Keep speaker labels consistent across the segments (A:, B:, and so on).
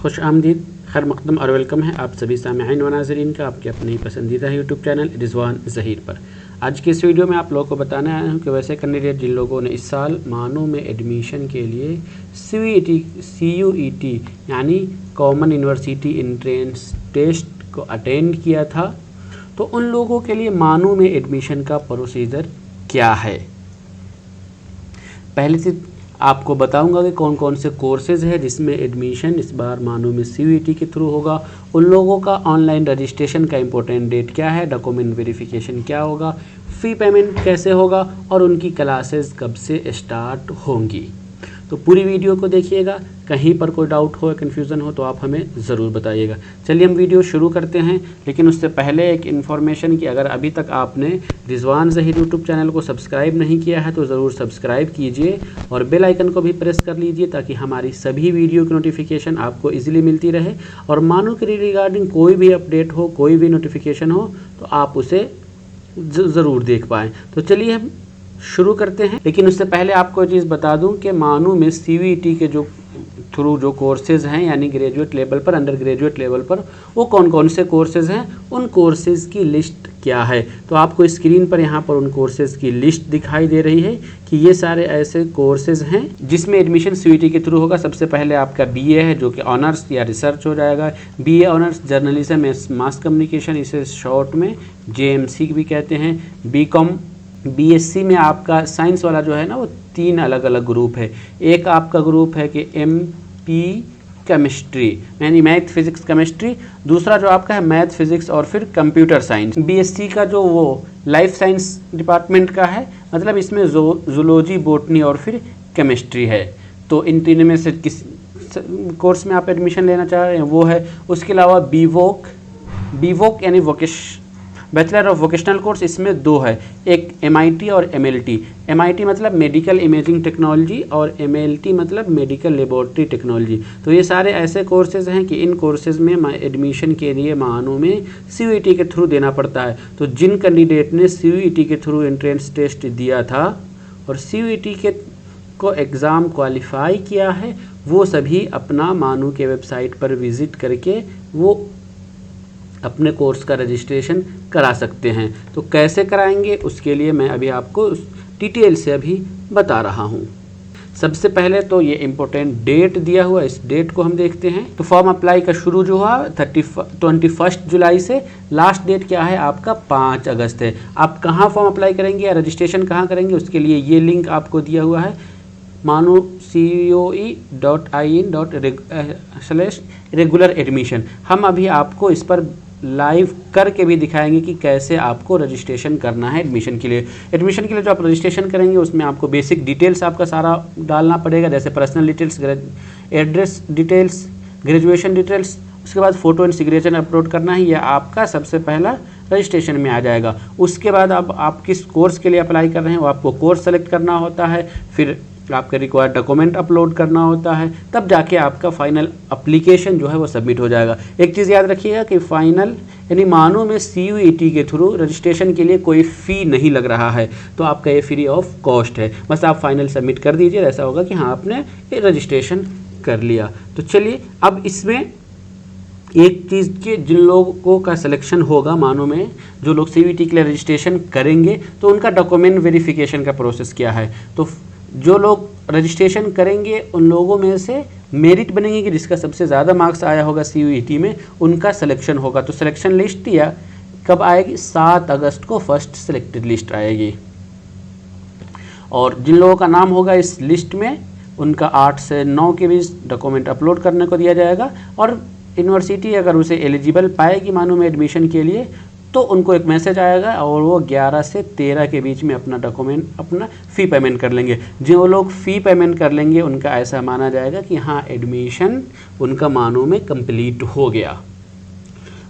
A: खुश आमदीद, खैर मकदम और वेलकम है आप सभी सामेईन व नाज़रीन का आपके अपने पसंदीदा यूट्यूब चैनल रिजवान ज़हीर पर। आज की इस वीडियो में आप लोगों को बताने आया हूँ कि वैसे कैंडिडेट जिन लोगों ने इस साल मानो में एडमिशन के लिए CUET यानी कॉमन यूनिवर्सिटी एंट्रेंस टेस्ट को अटेंड किया था, तो उन लोगों के लिए मानो में एडमिशन का प्रोसीजर क्या है। पहले से आपको बताऊंगा कि कौन कौन से कोर्सेज़ है जिसमें एडमिशन इस बार मानो में CUET के थ्रू होगा। उन लोगों का ऑनलाइन रजिस्ट्रेशन का इम्पोर्टेंट डेट क्या है, डॉक्यूमेंट वेरिफिकेशन क्या होगा, फ़ी पेमेंट कैसे होगा और उनकी क्लासेस कब से स्टार्ट होंगी। तो पूरी वीडियो को देखिएगा, कहीं पर कोई डाउट हो या कन्फ्यूज़न हो तो आप हमें ज़रूर बताइएगा। चलिए हम वीडियो शुरू करते हैं, लेकिन उससे पहले एक इन्फॉर्मेशन कि अगर अभी तक आपने रिजवान ज़हीर यूट्यूब चैनल को सब्सक्राइब नहीं किया है तो ज़रूर सब्सक्राइब कीजिए और बेल आइकन को भी प्रेस कर लीजिए ताकि हमारी सभी वीडियो की नोटिफिकेशन आपको ईजिली मिलती रहे और मानो के रिगार्डिंग कोई भी अपडेट हो, कोई भी नोटिफिकेशन हो तो आप उसे ज़रूर देख पाएँ। तो चलिए हम शुरू करते हैं, लेकिन उससे पहले आपको एक चीज़ बता दूं कि मानो में CUET के जो थ्रू जो कोर्सेज़ हैं यानी ग्रेजुएट लेवल पर, अंडर ग्रेजुएट लेवल पर, वो कौन कौन से कोर्सेज़ हैं, उन कोर्सेज़ की लिस्ट क्या है। तो आपको स्क्रीन पर यहाँ पर उन कोर्सेज़ की लिस्ट दिखाई दे रही है कि ये सारे ऐसे कोर्सेज़ हैं जिसमें एडमिशन CUET के थ्रू होगा। सबसे पहले आपका BA है जो कि ऑनर्स या रिसर्च हो जाएगा। BA ऑनर्स जर्नलिज्म या मास कम्युनिकेशन, इसे शॉर्ट में JMC भी कहते हैं। BCom BSc में आपका साइंस वाला जो है ना वो 3 अलग अलग ग्रुप है। एक आपका ग्रुप है कि MP केमिस्ट्री यानी मैथ फिजिक्स केमिस्ट्री, दूसरा जो आपका है मैथ फिजिक्स और फिर कंप्यूटर साइंस। BSc का जो वो लाइफ साइंस डिपार्टमेंट का है, मतलब इसमें जूलॉजी, बॉटनी और फिर केमिस्ट्री है। तो इन तीन में से किस कोर्स में आप एडमिशन लेना चाह रहे हैं वो है। उसके अलावा BVOC यानी बैचलर ऑफ वोकेशनल कोर्स, इसमें 2 है, एक MIT और MLT। MIT मतलब मेडिकल इमेजिंग टेक्नोलॉजी और MLT मतलब मेडिकल लेबोरेटरी टेक्नोलॉजी। तो ये सारे ऐसे कोर्सेज़ हैं कि इन कोर्सेज़ में एडमिशन के लिए मानो में CUET के थ्रू देना पड़ता है। तो जिन कैंडिडेट ने CUET के थ्रू एंट्रेंस टेस्ट दिया था और CUET के को एग्ज़ाम क्वालिफाई किया है, वो सभी अपना मानो के वेबसाइट पर विज़िट करके वो अपने कोर्स का रजिस्ट्रेशन करा सकते हैं। तो कैसे कराएंगे उसके लिए मैं अभी आपको डिटेल से अभी बता रहा हूँ। सबसे पहले तो ये इम्पोर्टेंट डेट दिया हुआ, इस डेट को हम देखते हैं। तो फॉर्म अप्लाई का शुरू जो हुआ 21 जुलाई से, लास्ट डेट क्या है आपका 5 अगस्त है। आप कहाँ फॉर्म अप्लाई करेंगे या रजिस्ट्रेशन कहाँ करेंगे उसके लिए ये लिंक आपको दिया हुआ है, mano.coe.in/regular admission। हम अभी आपको इस पर लाइव करके भी दिखाएंगे कि कैसे आपको रजिस्ट्रेशन करना है एडमिशन के लिए। एडमिशन के लिए जो आप रजिस्ट्रेशन करेंगे उसमें आपको बेसिक डिटेल्स आपका सारा डालना पड़ेगा, जैसे personal details, address details, graduation details. उसके बाद फ़ोटो एंड सिग्नेचर अपलोड करना है, यह आपका सबसे पहला रजिस्ट्रेशन में आ जाएगा। उसके बाद अब आप किस कोर्स के लिए अप्लाई कर रहे हैं वो आपको कोर्स सेलेक्ट करना होता है, फिर आपका रिक्वायर्ड डॉक्यूमेंट अपलोड करना होता है, तब जाके आपका फाइनल एप्लीकेशन जो है वो सबमिट हो जाएगा। एक चीज़ याद रखिएगा कि फाइनल यानी मानो में CUET के थ्रू रजिस्ट्रेशन के लिए कोई फ़ी नहीं लग रहा है, तो आपका ये फ्री ऑफ कॉस्ट है। बस आप फाइनल सबमिट कर दीजिए, ऐसा होगा कि हाँ आपने ये रजिस्ट्रेशन कर लिया। तो चलिए अब इसमें एक चीज़ के जिन लोगों का सिलेक्शन होगा मानो में, जो लोग CUET के लिए रजिस्ट्रेशन करेंगे, तो उनका डॉक्यूमेंट वेरिफिकेशन का प्रोसेस क्या है। तो जो लोग रजिस्ट्रेशन करेंगे उन लोगों में से मेरिट बनेंगे कि जिसका सबसे ज़्यादा मार्क्स आया होगा CUET में, उनका सिलेक्शन होगा। तो सिलेक्शन लिस्ट या कब आएगी, 7 अगस्त को फर्स्ट सिलेक्टेड लिस्ट आएगी और जिन लोगों का नाम होगा इस लिस्ट में उनका 8 से 9 के बीच डॉक्यूमेंट अपलोड करने को दिया जाएगा और यूनिवर्सिटी अगर उसे एलिजिबल पाएगी मानो में एडमिशन के लिए तो उनको एक मैसेज आएगा और वो 11 से 13 के बीच में अपना डॉक्यूमेंट, अपना फ़ी पेमेंट कर लेंगे। जो लोग फ़ी पेमेंट कर लेंगे उनका ऐसा माना जाएगा कि हाँ एडमिशन उनका मानो में कंप्लीट हो गया।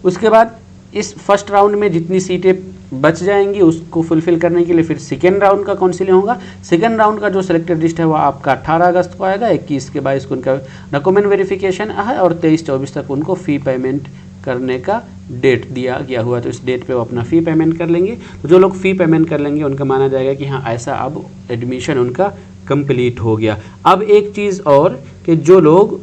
A: उसके बाद इस फर्स्ट राउंड में जितनी सीटें बच जाएंगी उसको फुलफ़िल करने के लिए फिर सेकेंड राउंड का काउंसिलिंग होगा। सेकेंड राउंड का जो सिलेक्टेड लिस्ट है वो आपका 18 अगस्त को आएगा। 21 के 22 को उनका डॉक्यूमेंट वेरिफिकेशन है और 23-24 तक उनको फ़ी पेमेंट करने का डेट दिया गया हुआ, तो इस डेट पे वो अपना फ़ी पेमेंट कर लेंगे। तो जो लोग फ़ी पेमेंट कर लेंगे उनका माना जाएगा कि हाँ ऐसा अब एडमिशन उनका कंप्लीट हो गया। अब एक चीज़ और कि जो लोग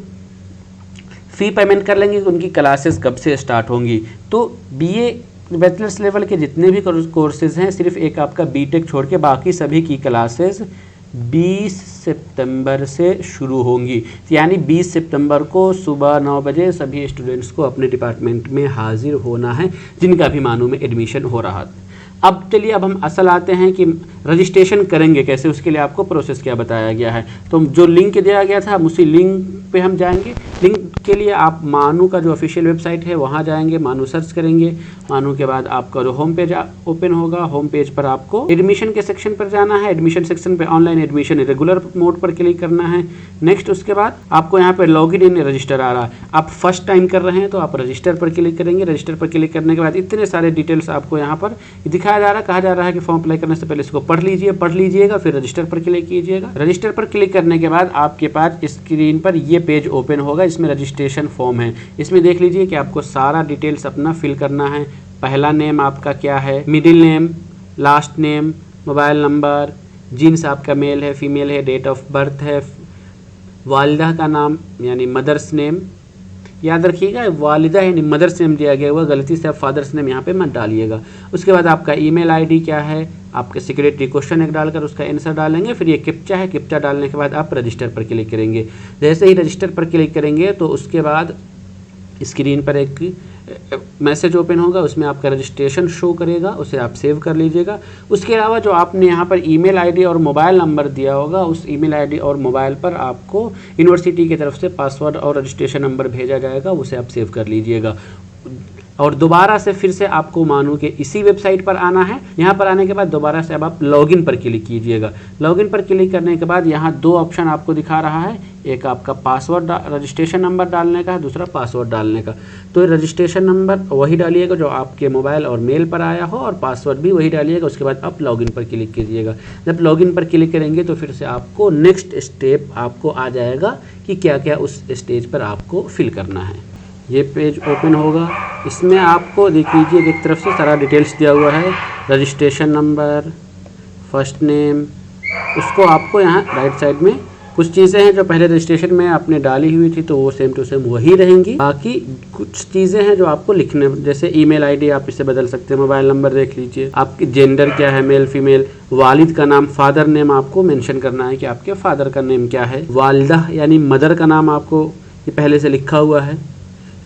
A: फ़ी पेमेंट कर लेंगे कि उनकी क्लासेस कब से स्टार्ट होंगी। तो बीए बैचलर्स लेवल के जितने भी कोर्सेज़ हैं, सिर्फ एक आपका बीटेक छोड़ के बाकी सभी की क्लासेस 20 सितंबर से शुरू होंगी। यानी 20 सितंबर को सुबह 9 बजे सभी स्टूडेंट्स को अपने डिपार्टमेंट में हाजिर होना है, जिनका भी मानो में एडमिशन हो रहा है। अब चलिए, अब हम असल आते हैं कि रजिस्ट्रेशन करेंगे कैसे, उसके लिए आपको प्रोसेस क्या बताया गया है। तो जो लिंक दिया गया था, हम उसी लिंक पे हम जाएंगे। लिंक के लिए आप मानू का जो ऑफिशियल वेबसाइट है वहाँ जाएंगे, मानू सर्च करेंगे। मानू के बाद आपका जो होम पेज ओपन होगा, होम पेज पर आपको एडमिशन के सेक्शन पर जाना है। एडमिशन सेक्शन पे ऑनलाइन एडमिशन रेगुलर मोड पर क्लिक करना है। नेक्स्ट उसके बाद आपको यहाँ पे लॉगिन इन रजिस्टर आ रहा है। आप फर्स्ट टाइम कर रहे हैं तो आप रजिस्टर पर क्लिक करेंगे। रजिस्टर पर क्लिक करने के बाद इतने सारे डिटेल्स आपको यहाँ पर दिखाया जा रहा है। कहा जा रहा है कि फॉर्म अप्लाई करने से पहले इसको पढ़ लीजिएगा, फिर रजिस्टर पर क्लिक कीजिएगा। रजिस्टर पर क्लिक करने के बाद आपके पास स्क्रीन पर ये पेज ओपन होगा, इसमें रजिस्ट्रेशन फॉर्म है। इसमें देख लीजिए कि आपको सारा डिटेल्स अपना फिल करना है। पहला नेम आपका क्या है, middle name, last name, mobile number, जीन्स आपका मेल है फीमेल है, डेट ऑफ बर्थ है, वालिदा का नाम यानी मदर्स नेम, याद रखिएगा वालिदा यानी मदर्स नेम दिया गया हुआ, गलती से आप फादर्स नेम यहाँ पे मत डालिएगा। उसके बाद आपका ईमेल आईडी क्या है, आपके सिक्योरिटी क्वेश्चन एक डालकर उसका आंसर डालेंगे। फिर ये कैप्चा है, कैप्चा डालने के बाद आप रजिस्टर पर क्लिक करेंगे। जैसे ही रजिस्टर पर क्लिक करेंगे तो उसके बाद स्क्रीन पर एक मैसेज ओपन होगा, उसमें आपका रजिस्ट्रेशन शो करेगा, उसे आप सेव कर लीजिएगा। उसके अलावा जो आपने यहाँ पर ईमेल आईडी और मोबाइल नंबर दिया होगा, उस ईमेल आईडी और मोबाइल पर आपको यूनिवर्सिटी की तरफ से पासवर्ड और रजिस्ट्रेशन नंबर भेजा जाएगा, उसे आप सेव कर लीजिएगा। और दोबारा से फिर से आपको मानू के इसी वेबसाइट पर आना है। यहाँ पर आने के बाद दोबारा से अब आप लॉगिन पर क्लिक कीजिएगा। लॉगिन पर क्लिक करने के बाद यहाँ दो ऑप्शन आपको दिखा रहा है, एक आपका पासवर्ड रजिस्ट्रेशन नंबर डालने का है, दूसरा पासवर्ड डालने का। तो रजिस्ट्रेशन नंबर वही डालिएगा जो आपके मोबाइल और मेल पर आया हो, और पासवर्ड भी वही डालिएगा। उसके बाद आप लॉगिन पर क्लिक कीजिएगा। जब लॉगिन पर क्लिक करेंगे तो फिर से आपको नेक्स्ट स्टेप आपको आ जाएगा कि क्या क्या उस स्टेज पर आपको फिल करना है। ये पेज ओपन होगा, इसमें आपको देख लीजिए एक तरफ से सारा डिटेल्स दिया हुआ है, रजिस्ट्रेशन नंबर, फर्स्ट नेम, उसको आपको यहाँ राइट साइड में कुछ चीज़ें हैं जो पहले रजिस्ट्रेशन में आपने डाली हुई थी तो वो सेम टू सेम वही रहेंगी। बाकी कुछ चीज़ें हैं जो आपको लिखने, जैसे ईमेल आईडी आप इसे बदल सकते हैं, मोबाइल नंबर देख लीजिए, आपकी जेंडर क्या है, मेल फीमेल, वालिद का नाम, फादर नेम आपको मेंशन करना है कि आपके फादर का नेम क्या है, वालिदा यानी मदर का नाम आपको ये पहले से लिखा हुआ है।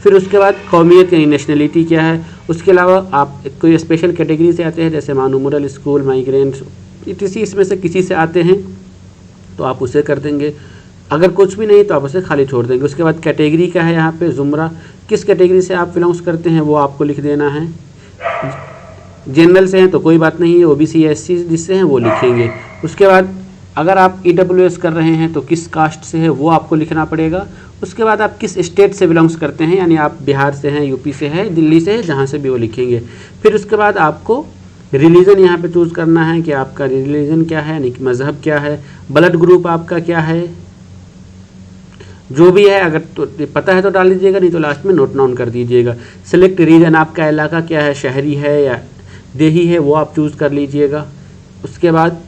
A: फिर उसके बाद कौमियत यानी नेशनलिटी क्या है। उसके अलावा आप कोई स्पेशल कैटेगरी से आते हैं, जैसे मानो मिडिल स्कूल, माइग्रेंट्स, इसमें से किसी से आते हैं तो आप उसे कर देंगे। अगर कुछ भी नहीं तो आप उसे खाली छोड़ देंगे। उसके बाद कैटेगरी क्या है, यहाँ पे जुमरा, किस कैटेगरी से आप बिलोंग्स करते हैं वो आपको लिख देना है। जनरल से हैं तो कोई बात नहीं है, ओबीसी एससी जिससे हैं वो लिखेंगे। उसके बाद अगर आप ईडब्ल्यूएस कर रहे हैं तो किस कास्ट से है वो आपको लिखना पड़ेगा। उसके बाद आप किस स्टेट से बिलोंग्स करते हैं, यानी आप बिहार से हैं, यूपी से है, दिल्ली से है, जहाँ से भी वो लिखेंगे। फिर उसके बाद आपको रिलीजन यहाँ पे चूज़ करना है कि आपका रिलीजन क्या है, यानी कि मज़हब क्या है, ब्लड ग्रुप आपका क्या है, जो भी है। अगर तो पता है तो डाल दीजिएगा, नहीं तो लास्ट में नोट डाउन कर दीजिएगा। सेलेक्ट रीजन, आपका इलाका क्या है, शहरी है या देही है, वो आप चूज़ कर लीजिएगा। उसके बाद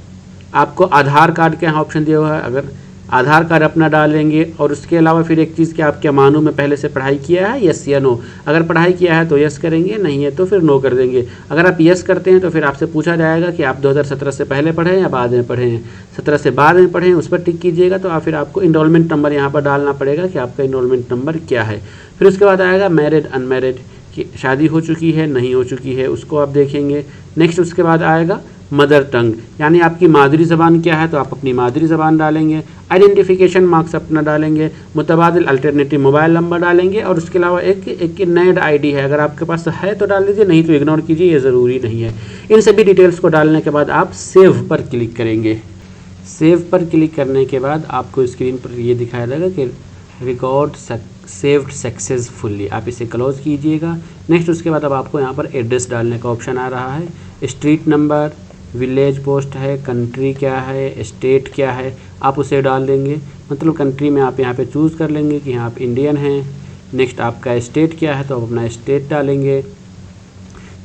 A: आपको आधार कार्ड का ऑप्शन दिया हुआ है, अगर आधार कार्ड अपना डालेंगे। और उसके अलावा फिर एक चीज़ कि आप क्या मानो में पहले से पढ़ाई किया है, यस या नो। अगर पढ़ाई किया है तो यस करेंगे, नहीं है तो फिर नो कर देंगे। अगर आप यस करते हैं तो फिर आपसे पूछा जाएगा कि आप 2017 से पहले पढ़े हैं या बाद में पढ़े हैं। 17 से बाद में पढ़े हैं, उस पर टिक कीजिएगा। तो फिर आपको इनरोलमेंट नंबर यहाँ पर डालना पड़ेगा कि आपका इनरोलमेंट नंबर क्या है। फिर उसके बाद आएगा मैरिड अनमैरिड, कि शादी हो चुकी है नहीं हो चुकी है, उसको आप देखेंगे। नेक्स्ट उसके बाद आएगा मदर टंग, यानी आपकी मादरी ज़बान क्या है, तो आप अपनी मादरी ज़बान डालेंगे। आइडेंटिफिकेशन मार्क्स अपना डालेंगे। मुतबादिल अल्टरनेटिव मोबाइल नंबर डालेंगे। और उसके अलावा एक नेड आईडी है, अगर आपके पास है तो डाल दीजिए, नहीं तो इग्नोर कीजिए, ये ज़रूरी नहीं है। इन सभी डिटेल्स को डालने के बाद आप सेव पर क्लिक करेंगे। सेव पर क्लिक करने के बाद आपको स्क्रीन पर ये दिखाया जाएगा कि रिकॉर्ड सेव्ड सक्सेसफुली, आप इसे क्लोज कीजिएगा। नेक्स्ट उसके बाद अब आपको यहाँ पर एड्रेस डालने का ऑप्शन आ रहा है। स्ट्रीट नंबर, विलेज पोस्ट है, कंट्री क्या है, स्टेट क्या है, आप उसे डाल देंगे। मतलब कंट्री में आप यहाँ पे चूज़ कर लेंगे कि हाँ आप इंडियन हैं। नेक्स्ट आपका स्टेट क्या है, तो आप अपना स्टेट डालेंगे।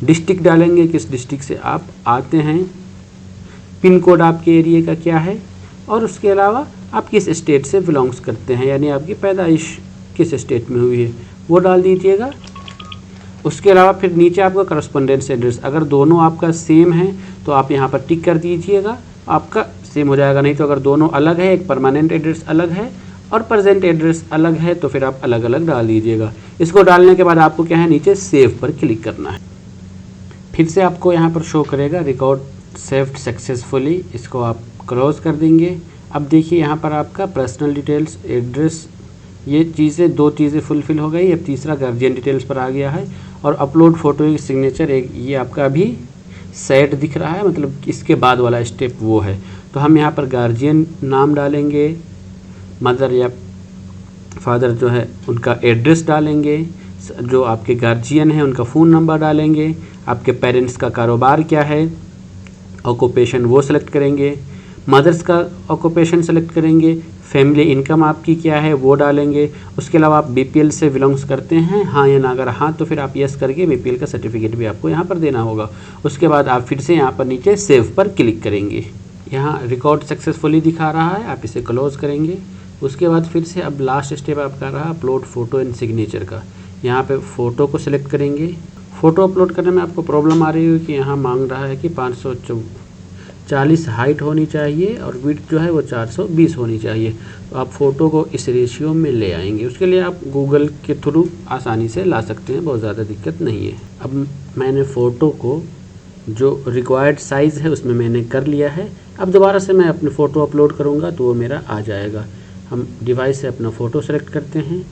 A: डिस्ट्रिक्ट डालेंगे, किस डिस्ट्रिक्ट से आप आते हैं। पिन कोड आपके एरिया का क्या है, और उसके अलावा आप किस स्टेट से बिलोंग्स करते हैं, यानी आपकी पैदाइश किस स्टेट में हुई है वो डाल दीजिएगा। उसके अलावा फिर नीचे आपका करस्पॉन्डेंस एड्रेस, अगर दोनों आपका सेम है तो आप यहाँ पर टिक कर दीजिएगा, आपका सेम हो जाएगा। नहीं तो अगर दोनों अलग है, एक परमानेंट एड्रेस अलग है और प्रेजेंट एड्रेस अलग है, तो फिर आप अलग अलग डाल दीजिएगा। इसको डालने के बाद आपको क्या है, नीचे सेव पर क्लिक करना है। फिर से आपको यहाँ पर शो करेगा रिकॉर्ड सेव्ड सक्सेसफुली, इसको आप क्लोज कर देंगे। अब देखिए यहाँ पर आपका पर्सनल डिटेल्स, एड्रेस, ये चीज़ें 2 चीज़ें फुलफ़िल हो गई। अब तीसरा गार्जियन डिटेल्स पर आ गया है और अपलोड फ़ोटो सिग्नेचर, एक ये आपका अभी सेट दिख रहा है, मतलब इसके बाद वाला स्टेप वो है। तो हम यहाँ पर गार्जियन नाम डालेंगे, मदर या फादर जो है उनका एड्रेस डालेंगे, जो आपके गार्जियन हैं उनका फ़ोन नंबर डालेंगे, आपके पेरेंट्स का कारोबार क्या है, ऑक्यूपेशन वो सेलेक्ट करेंगे, मदर्स का ऑक्यूपेशन सेलेक्ट करेंगे, फैमिली इनकम आपकी क्या है वो डालेंगे। उसके अलावा आप बीपीएल से बिलोंग्स करते हैं हाँ या ना, अगर हाँ तो फिर आप यस करके बीपीएल का सर्टिफिकेट भी आपको यहाँ पर देना होगा। उसके बाद आप फिर से यहाँ पर नीचे सेव पर क्लिक करेंगे। यहाँ रिकॉर्ड सक्सेसफुली दिखा रहा है, आप इसे क्लोज करेंगे। उसके बाद फिर से अब लास्ट स्टेप आपका रहा अपलोड फ़ोटो एंड सिग्नेचर का। यहाँ पे फ़ोटो को सिलेक्ट करेंगे। फ़ोटो अपलोड करने में आपको प्रॉब्लम आ रही है कि यहाँ मांग रहा है कि 540 हाइट होनी चाहिए और विड्थ जो है वो 420 होनी चाहिए। तो आप फ़ोटो को इस रेशियो में ले आएंगे। उसके लिए आप गूगल के थ्रू आसानी से ला सकते हैं, बहुत ज़्यादा दिक्कत नहीं है। अब मैंने फ़ोटो को जो रिक्वायर्ड साइज़ है उसमें मैंने कर लिया है। अब दोबारा से मैं अपनी फ़ोटो अपलोड करूँगा तो वो मेरा आ जाएगा। हम डिवाइस से अपना फ़ोटो सेलेक्ट करते हैं,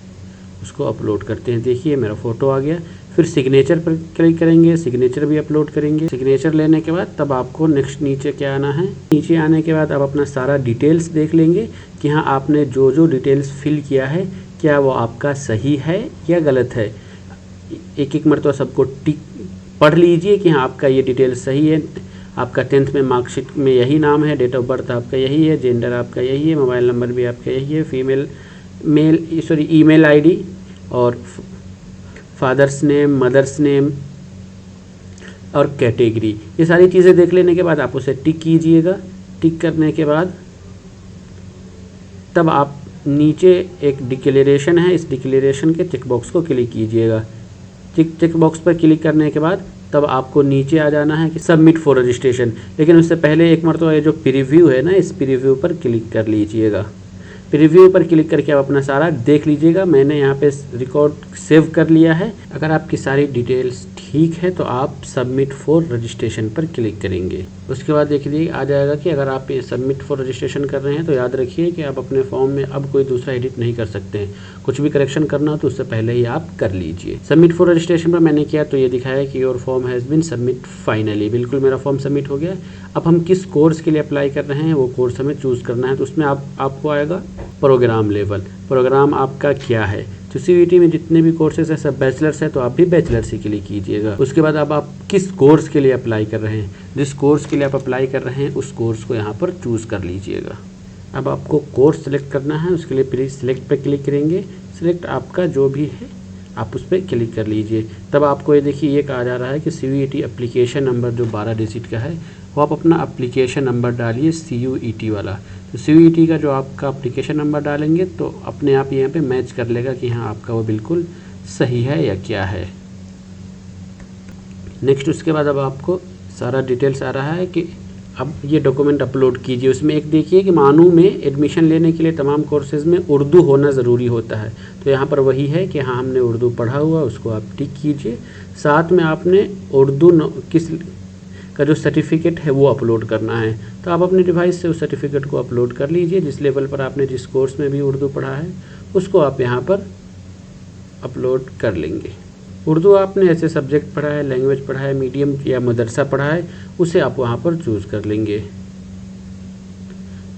A: उसको अपलोड करते हैं। देखिए मेरा फ़ोटो आ गया। फिर सिग्नेचर पर क्लिक करेंगे, सिग्नेचर भी अपलोड करेंगे। सिग्नेचर लेने के बाद तब आपको नेक्स्ट नीचे क्या आना है, नीचे आने के बाद आप अपना सारा डिटेल्स देख लेंगे कि हाँ आपने जो जो डिटेल्स फिल किया है क्या वो आपका सही है या गलत है। एक एक मरतबा सबको टिक पढ़ लीजिए कि हाँ आपका ये डिटेल्स सही है। आपका 10th में मार्कशीट में यही नाम है, डेट ऑफ बर्थ आपका यही है, जेंडर आपका यही है, मोबाइल नंबर भी आपका यही है, ईमेल आईडी और फादर्स नेम, मदर्स नेम और कैटेगरी, ये सारी चीज़ें देख लेने के बाद आप उसे टिक कीजिएगा। टिक करने के बाद तब आप नीचे एक डिक्लेरेशन है, इस डिक्लेरेशन के चेक बॉक्स को क्लिक कीजिएगा। चेक बॉक्स पर क्लिक करने के बाद तब आपको नीचे आ जाना है कि सबमिट फॉर रजिस्ट्रेशन। लेकिन उससे पहले एक मरतबा ये जो प्रीव्यू है ना, इस प्रीव्यू पर क्लिक कर लीजिएगा। प्रीव्यू पर क्लिक करके आप अपना सारा देख लीजिएगा। मैंने यहाँ पे रिकॉर्ड सेव कर लिया है। अगर आपकी सारी डिटेल्स ठीक है तो आप सबमिट फॉर रजिस्ट्रेशन पर क्लिक करेंगे। उसके बाद देखिए आ जाएगा कि अगर आप ये सबमिट फॉर रजिस्ट्रेशन कर रहे हैं तो याद रखिए कि आप अपने फॉर्म में अब कोई दूसरा एडिट नहीं कर सकते हैं। कुछ भी करेक्शन करना हो तो उससे पहले ही आप कर लीजिए। सबमिट फॉर रजिस्ट्रेशन पर मैंने किया तो ये दिखाया कि your form has been submit finally. बिल्कुल मेरा फॉर्म सबमिट हो गया। अब हम किस कोर्स के लिए अप्लाई कर रहे हैं वो कोर्स हमें चूज़ करना है। तो उसमें आपको आएगा प्रोग्राम लेवल। प्रोग्राम आपका क्या है? तो सीयूईटी में जितने भी कोर्सेज हैं सब बैचलर्स है, तो आप भी बैचलर्स ही के लिए कीजिएगा। उसके बाद अब आप किस कोर्स के लिए अप्लाई कर रहे हैं, जिस कोर्स के लिए आप अप्लाई कर रहे हैं उस कोर्स को यहाँ पर चूज़ कर लीजिएगा। अब आपको कोर्स सेलेक्ट करना है, उसके लिए प्लीज़ सिलेक्ट पर क्लिक करेंगे। सिलेक्ट आपका जो भी है आप उस पर क्लिक कर लीजिए। तब आपको ये देखिए ये कहा जा रहा है कि सीयूईटी एप्लीकेशन नंबर जो 12 डिजिट का है वो आप अपना एप्लीकेशन नंबर डालिए सीयूईटी वाला। तो सीयूईटी का जो आपका एप्लीकेशन नंबर डालेंगे तो अपने आप यहाँ पे मैच कर लेगा कि हाँ आपका वो बिल्कुल सही है या क्या है। नेक्स्ट उसके बाद अब आपको सारा डिटेल्स आ रहा है कि अब ये डॉक्यूमेंट अपलोड कीजिए। उसमें एक देखिए कि मानू में एडमिशन लेने के लिए तमाम कोर्सेज़ में उर्दू होना ज़रूरी होता है। तो यहाँ पर वही है कि हाँ हमने उर्दू पढ़ा हुआ, उसको आप टिक कीजिए। साथ में आपने उर्दू किस का जो सर्टिफिकेट है वो अपलोड करना है। तो आप अपने डिवाइस से उस सर्टिफिकेट को अपलोड कर लीजिए। जिस लेवल पर आपने जिस कोर्स में भी उर्दू पढ़ा है उसको आप यहाँ पर अपलोड कर लेंगे। उर्दू आपने ऐसे सब्जेक्ट पढ़ा है, लैंग्वेज पढ़ा है, मीडियम या मदरसा पढ़ा है, उसे आप वहाँ पर चूज़ कर लेंगे।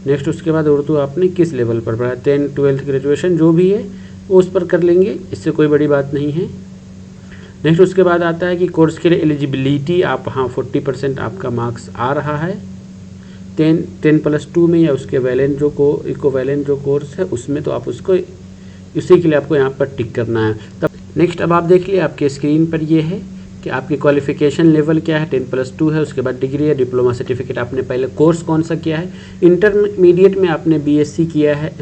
A: नेक्स्ट उसके बाद उर्दू आपने किस लेवल पर पढ़ा है, 10th 12th ग्रेजुएशन जो भी है वो उस पर कर लेंगे, इससे कोई बड़ी बात नहीं है। नेक्स्ट उसके बाद आता है कि कोर्स के लिए एलिजिबिलिटी आप हाँ 40% आपका मार्क्स आ रहा है 10+2 में या उसके वैलेंट जो इक्विवेलेंट जो कोर्स है उसमें, तो आप उसको उसी के लिए आपको यहाँ पर टिक करना है। तब नेक्स्ट अब आप देख लिए आपके स्क्रीन पर ये है कि आपकी क्वालिफिकेशन लेवल क्या है, 10+2 है। उसके बाद डिग्री है, डिप्लोमा सर्टिफिकेट आपने पहले कोर्स कौन सा किया है, इंटरमीडिएट में आपने बीएससी किया है,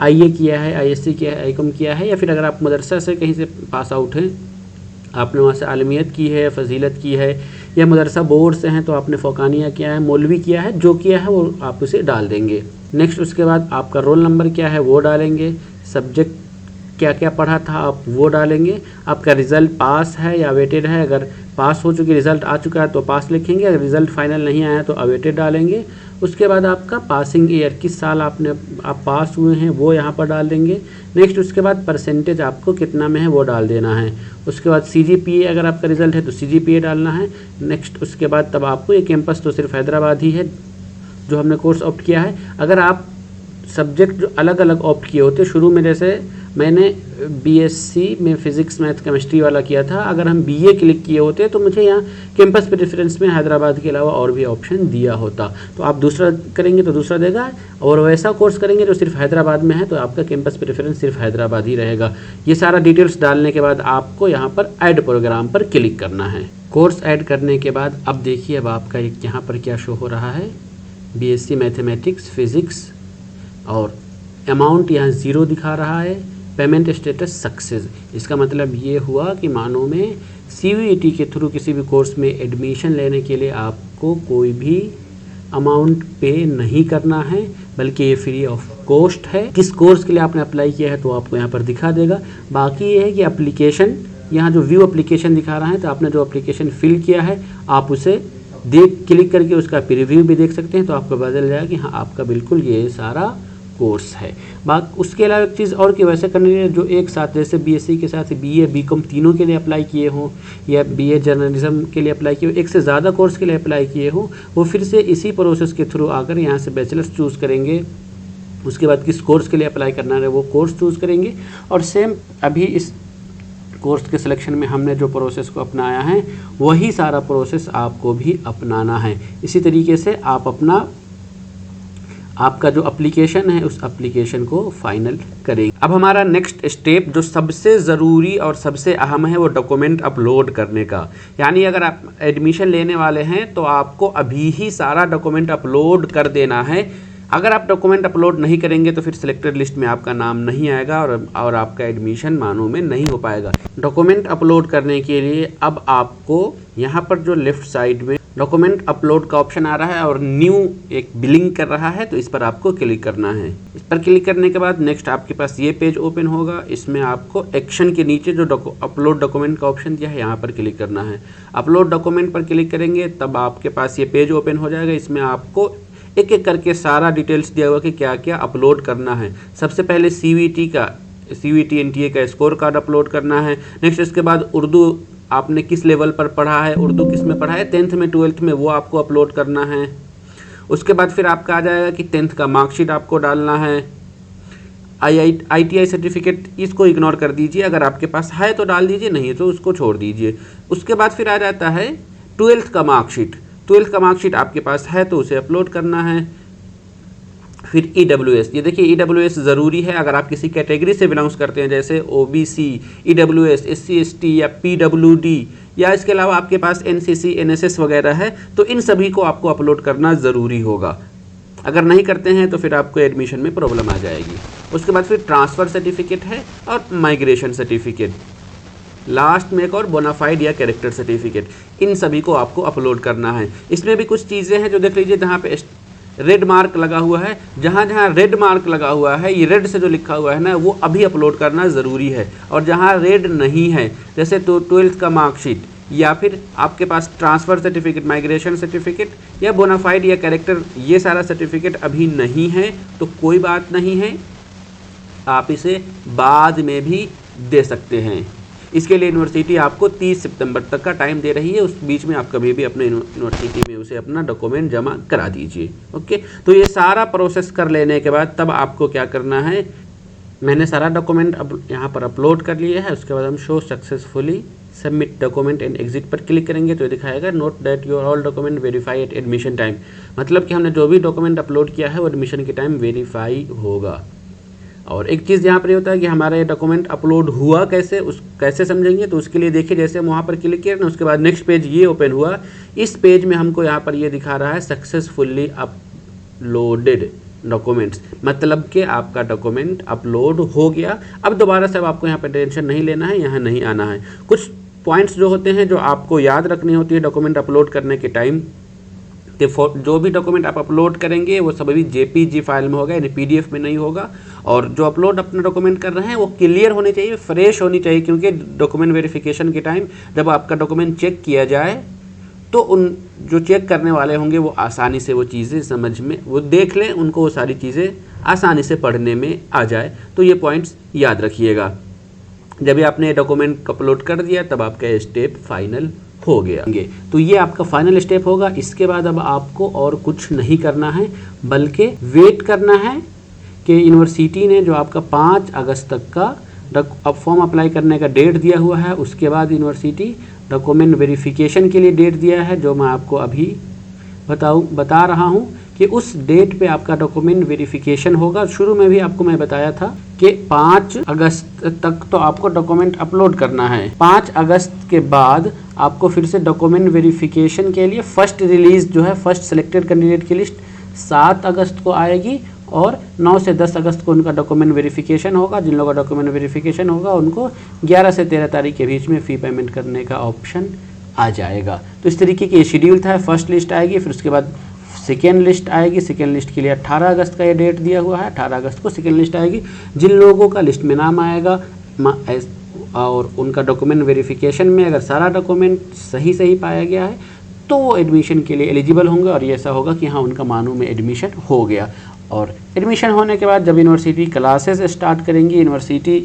A: आईए किया है, आईएससी किया है, आईकॉम किया है, या फिर अगर आप मदरसा से कहीं से पास आउट हैं, आपने वहाँ से आलमियत की है, फजीलत की है, या मदरसा बोर्ड से हैं तो आपने फ़ौकानिया किया है, मौलवी किया है, जो किया है वो आप उसे डाल देंगे। नेक्स्ट उसके बाद आपका रोल नंबर क्या है वो डालेंगे, सब्जेक्ट क्या क्या पढ़ा था आप वो डालेंगे, आपका रिज़ल्ट पास है या अवेटेड है, अगर पास हो चुकी रिज़ल्ट आ चुका है तो पास लिखेंगे, अगर रिज़ल्ट फाइनल नहीं आया तो अवेटेड डालेंगे। उसके बाद आपका पासिंग ईयर, किस साल आप पास हुए हैं वो यहाँ पर डाल देंगे। नेक्स्ट उसके बाद परसेंटेज आपको कितना में है वो डाल देना है। उसके बाद CGPA, अगर आपका रिज़ल्ट है तो CGPA डालना है। नेक्स्ट उसके बाद तब आपको ये कैंपस तो सिर्फ हैदराबाद ही है जो हमने कोर्स ऑप्ट किया है। अगर आप सब्जेक्ट जो अलग अलग ऑप्ट किए होते शुरू में, जैसे मैंने BSc में फिज़िक्स मैथ केमिस्ट्री वाला किया था, अगर हम BA क्लिक किए होते तो मुझे यहाँ कैंपस प्रेफरेंस में हैदराबाद के अलावा और भी ऑप्शन दिया होता। तो आप दूसरा करेंगे तो दूसरा देगा, और वैसा कोर्स करेंगे जो सिर्फ हैदराबाद में है तो आपका कैंपस प्रेफरेंस सिर्फ हैदराबाद ही रहेगा। ये सारा डिटेल्स डालने के बाद आपको यहाँ पर ऐड प्रोग्राम पर क्लिक करना है। कोर्स ऐड करने के बाद अब देखिए अब आपका यहाँ पर क्या शो हो रहा है, BSc मैथमेटिक्स फिज़िक्स, और अमाउंट यहाँ 0 दिखा रहा है, पेमेंट स्टेटस सक्सेस। इसका मतलब ये हुआ कि मानो में CVT के थ्रू किसी भी कोर्स में एडमिशन लेने के लिए आपको कोई भी अमाउंट पे नहीं करना है, बल्कि ये फ्री ऑफ कॉस्ट है। किस कोर्स के लिए आपने अप्लाई किया है तो आपको यहाँ पर दिखा देगा। बाकी ये है कि एप्लीकेशन, यहाँ जो व्यू एप्लीकेशन दिखा रहा है, तो आपने जो एप्लीकेशन फिल किया है आप उसे क्लिक करके उसका प्रीव्यू भी देख सकते हैं, तो आपको पता चल जाएगा कि हाँ आपका बिल्कुल ये सारा कोर्स है। उसके अलावा एक चीज़ और कि वैसे करने के लिए जो एक साथ जैसे BSc के साथ BA BCom तीनों के लिए अप्लाई किए हों, या BA जर्नलिज्म के लिए अप्लाई किए हो, एक से ज़्यादा कोर्स के लिए अप्लाई किए हो, वो फिर से इसी प्रोसेस के थ्रू आकर यहाँ से बैचलर्स चूज़ करेंगे। उसके बाद किस कोर्स के लिए अप्लाई करना है वो कोर्स चूज़ करेंगे, और सेम अभी इस कोर्स के सिलेक्शन में हमने जो प्रोसेस को अपनाया है वही सारा प्रोसेस आपको भी अपनाना है। इसी तरीके से आप आपका जो एप्लीकेशन है उस एप्लीकेशन को फाइनल करेंगे। अब हमारा नेक्स्ट स्टेप जो सबसे ज़रूरी और सबसे अहम है वो डॉक्यूमेंट अपलोड करने का। यानी अगर आप एडमिशन लेने वाले हैं तो आपको अभी ही सारा डॉक्यूमेंट अपलोड कर देना है। अगर आप डॉक्यूमेंट अपलोड नहीं करेंगे तो फिर सिलेक्टेड लिस्ट में आपका नाम नहीं आएगा और आपका एडमिशन मानो में नहीं हो पाएगा। डॉक्यूमेंट अपलोड करने के लिए अब आपको यहाँ पर जो लेफ्ट साइड में डॉक्यूमेंट अपलोड का ऑप्शन आ रहा है और न्यू एक बिलिंग कर रहा है, तो इस पर आपको क्लिक करना है। इस पर क्लिक करने के बाद नेक्स्ट आपके पास ये पेज ओपन होगा। इसमें आपको एक्शन के नीचे जो अपलोड डॉक्यूमेंट का ऑप्शन दिया है यहाँ पर क्लिक करना है। अपलोड डॉक्यूमेंट पर क्लिक करेंगे तब आपके पास ये पेज ओपन हो जाएगा। इसमें आपको एक एक करके सारा डिटेल्स दिया हुआ कि क्या क्या अपलोड करना है। सबसे पहले CVT NTA का स्कोर कार्ड अपलोड करना है। नेक्स्ट इसके बाद उर्दू आपने किस लेवल पर पढ़ा है, उर्दू किस में पढ़ा है, 10th में 12th में, वो आपको अपलोड करना है। उसके बाद फिर आपका आ जाएगा कि 10th का मार्कशीट आपको डालना है। ITI सर्टिफिकेट इसको इग्नोर कर दीजिए, अगर आपके पास है तो डाल दीजिए, नहीं तो उसको छोड़ दीजिए। उसके बाद फिर आ जाता है 12th का मार्कशीट। 12th का मार्कशीट आपके पास है तो उसे अपलोड करना है। फिर EWS, ये देखिए EWS ज़रूरी है अगर आप किसी कैटेगरी से बिलोंग्स करते हैं, जैसे OBC, EWS, SC ST या PWD, या इसके अलावा आपके पास NCC NSS वगैरह है, तो इन सभी को आपको अपलोड करना ज़रूरी होगा। अगर नहीं करते हैं तो फिर आपको एडमिशन में प्रॉब्लम आ जाएगी। उसके बाद फिर ट्रांसफ़र सर्टिफिकेट है और माइग्रेशन सर्टिफिकेट, लास्ट में एक और बोनाफाइड या कैरेक्टर सर्टिफिकेट, इन सभी को आपको अपलोड करना है। इसमें भी कुछ चीज़ें हैं जो देख लीजिए, जहाँ पे रेड मार्क लगा हुआ है, जहाँ जहाँ रेड मार्क लगा हुआ है, ये रेड से जो लिखा हुआ है ना, वो अभी अपलोड करना ज़रूरी है। और जहाँ रेड नहीं है, जैसे तो 12th का मार्कशीट या फिर आपके पास ट्रांसफ़र सर्टिफिकेट, माइग्रेशन सर्टिफिकेट या बोनाफाइड या कैरेक्टर, ये सारा सर्टिफिकेट अभी नहीं है तो कोई बात नहीं है, आप इसे बाद में भी दे सकते हैं। इसके लिए यूनिवर्सिटी आपको 30 सितंबर तक का टाइम दे रही है, उस बीच में आप कभी भी अपने यूनिवर्सिटी में उसे अपना डॉक्यूमेंट जमा करा दीजिए। ओके, तो ये सारा प्रोसेस कर लेने के बाद तब आपको क्या करना है, मैंने सारा डॉक्यूमेंट अब यहाँ पर अपलोड कर लिया है। उसके बाद हम show successfully submit document and exit पर क्लिक करेंगे तो ये दिखाएगा note that your all document verify at admission time, मतलब कि हमने जो भी डॉक्यूमेंट अपलोड किया है वो एडमिशन के टाइम वेरीफाई होगा। और एक चीज़ यहाँ पर ये होता है कि हमारा ये डॉक्यूमेंट अपलोड हुआ कैसे समझेंगे, तो उसके लिए देखिए, जैसे हम वहाँ पर क्लिक किया ना, उसके बाद नेक्स्ट पेज ये ओपन हुआ। इस पेज में हमको यहाँ पर ये दिखा रहा है सक्सेसफुली अपलोडेड, डॉक्यूमेंट्स, मतलब कि आपका डॉक्यूमेंट अपलोड हो गया। अब दोबारा से अब आपको यहाँ पे टेंशन नहीं लेना है, यहाँ नहीं आना है। कुछ पॉइंट्स जो होते हैं जो आपको याद रखनी होती है डॉक्यूमेंट अपलोड करने के टाइम, जो भी डॉक्यूमेंट आप अपलोड करेंगे वो सभी जेपीजी फाइल में होगा, यानी पीडीएफ में नहीं होगा। और जो अपलोड अपना डॉक्यूमेंट कर रहे हैं वो क्लियर होनी चाहिए, फ्रेश होनी चाहिए, क्योंकि डॉक्यूमेंट वेरिफिकेशन के टाइम जब आपका डॉक्यूमेंट चेक किया जाए तो उन जो चेक करने वाले होंगे वो आसानी से वो चीज़ें समझ में वो देख लें, उनको वो सारी चीज़ें आसानी से पढ़ने में आ जाए। तो ये पॉइंट्स याद रखिएगा। जब भी आपने डॉक्यूमेंट अपलोड कर दिया तब आपका स्टेप फाइनल हो गया। तो ये आपका फाइनल स्टेप होगा। इसके बाद अब आपको और कुछ नहीं करना है, बल्कि वेट करना है कि यूनिवर्सिटी ने जो आपका 5 अगस्त तक का अब फॉर्म अप्लाई करने का डेट दिया हुआ है, उसके बाद यूनिवर्सिटी डॉक्यूमेंट वेरिफिकेशन के लिए डेट दिया है, जो मैं आपको अभी बता रहा हूँ कि उस डेट पे आपका डॉक्यूमेंट वेरिफिकेशन होगा। शुरू में भी आपको मैं बताया था कि 5 अगस्त तक तो आपको डॉक्यूमेंट अपलोड करना है। 5 अगस्त के बाद आपको फिर से डॉक्यूमेंट वेरिफिकेशन के लिए फर्स्ट रिलीज जो है, फर्स्ट सिलेक्टेड कैंडिडेट की लिस्ट 7 अगस्त को आएगी और 9 से 10 अगस्त को उनका डॉक्यूमेंट वेरिफिकेशन होगा। जिन लोगों का डॉक्यूमेंट वेरिफिकेशन होगा उनको 11 से 13 तारीख के बीच में फ़ी पेमेंट करने का ऑप्शन आ जाएगा। तो इस तरीके की शेड्यूल था। फर्स्ट लिस्ट आएगी, फिर उसके बाद सेकेंड लिस्ट आएगी। सेकेंड लिस्ट के लिए 18 अगस्त का ये डेट दिया हुआ है, 18 अगस्त को सेकेंड लिस्ट आएगी। जिन लोगों का लिस्ट में नाम आएगा और उनका डॉक्यूमेंट वेरिफिकेशन में अगर सारा डॉक्यूमेंट सही पाया गया है तो वो एडमिशन के लिए एलिजिबल होंगे, और ये ऐसा होगा कि हाँ उनका मानू में एडमिशन हो गया। और एडमिशन होने के बाद जब यूनिवर्सिटी क्लासेस स्टार्ट करेंगी, यूनिवर्सिटी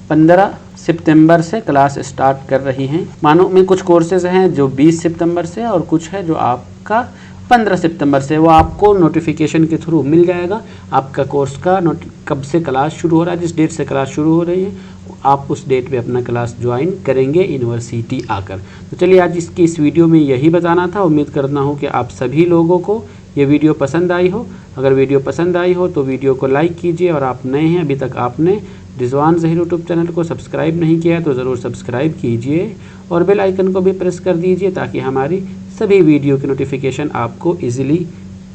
A: 15 सितंबर से क्लास स्टार्ट कर रही हैं। मानो में कुछ कोर्सेज हैं जो 20 सितंबर से और कुछ है जो आपका 15 सितंबर से। वो आपको नोटिफिकेशन के थ्रू मिल जाएगा आपका कोर्स का कब से क्लास शुरू हो रहा है, जिस डेट से क्लास शुरू हो रही है आप उस डेट पे अपना क्लास ज्वाइन करेंगे यूनिवर्सिटी आकर। तो चलिए आज इस वीडियो में यही बताना था। उम्मीद करता हूँ कि आप सभी लोगों को ये वीडियो पसंद आई हो। अगर वीडियो पसंद आई हो तो वीडियो को लाइक कीजिए, और आप नए हैं अभी तक आपने रिजवान ज़हीर यूट्यूब चैनल को सब्सक्राइब नहीं किया है तो ज़रूर सब्सक्राइब कीजिए और बेल आइकन को भी प्रेस कर दीजिए ताकि हमारी सभी वीडियो की नोटिफिकेशन आपको इजीली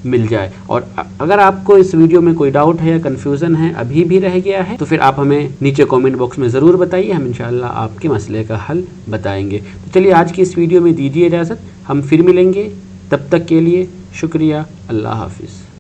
A: मिल जाए। और अगर आपको इस वीडियो में कोई डाउट है या कन्फ्यूज़न है अभी भी रह गया है तो फिर आप हमें नीचे कमेंट बॉक्स में ज़रूर बताइए, हम इंशाल्लाह आपके मसले का हल बताएंगे। तो चलिए आज की इस वीडियो में दीजिए इजाज़त, हम फिर मिलेंगे, तब तक के लिए शुक्रिया, अल्लाह हाफिज़।